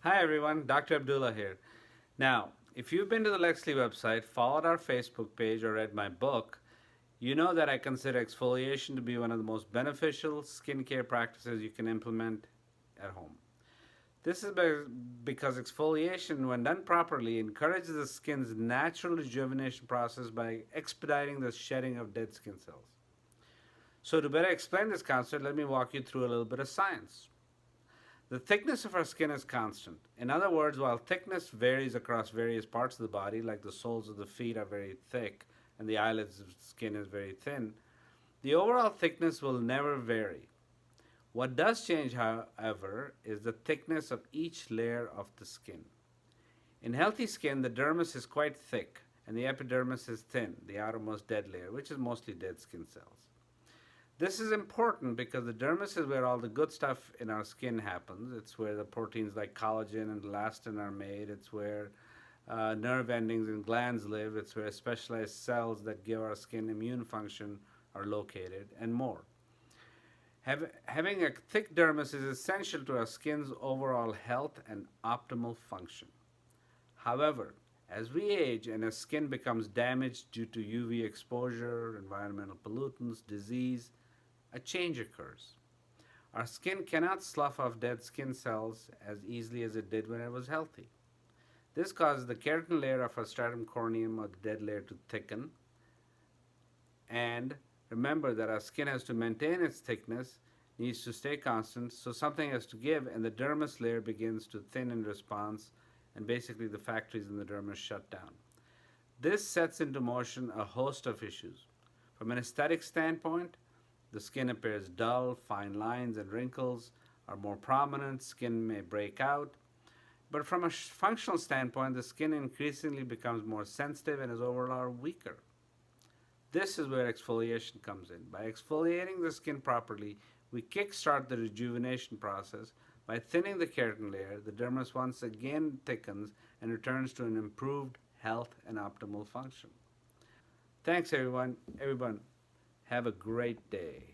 Hi everyone, Dr. Abdullah here. Now, if you've been to the Lexli website, followed our Facebook page, or read my book, you know that I consider exfoliation to be one of the most beneficial skincare practices you can implement at home. This is because exfoliation, when done properly, encourages the skin's natural rejuvenation process by expediting the shedding of dead skin cells. So, to better explain this concept, let me walk you through a little bit of science. The thickness of our skin is constant. In other words, while thickness varies across various parts of the body, like the soles of the feet are very thick and the eyelids of skin is very thin, the overall thickness will never vary. What does change, however, is the thickness of each layer of the skin. In healthy skin, the dermis is quite thick and the epidermis is thin, the outermost dead layer, which is mostly dead skin cells. This is important because the dermis is where all the good stuff in our skin happens. It's where the proteins like collagen and elastin are made. It's where nerve endings and glands live. It's where specialized cells that give our skin immune function are located, and more. Having a thick dermis is essential to our skin's overall health and optimal function. However, as we age and as skin becomes damaged due to UV exposure, environmental pollutants, disease, a change occurs. Our skin cannot slough off dead skin cells as easily as it did when it was healthy. This causes the keratin layer of our stratum corneum, or the dead layer, to thicken. And remember that our skin has to maintain its thickness, needs to stay constant, so something has to give, and the dermis layer begins to thin in response, and basically the factories in the dermis shut down. This sets into motion a host of issues. From an aesthetic standpoint, the skin appears dull, fine lines and wrinkles are more prominent, skin may break out. But from a functional standpoint, the skin increasingly becomes more sensitive and is overall weaker. This is where exfoliation comes in. By exfoliating the skin properly, we kickstart the rejuvenation process. By thinning the keratin layer, the dermis once again thickens and returns to an improved health and optimal function. Thanks everyone. Have a great day.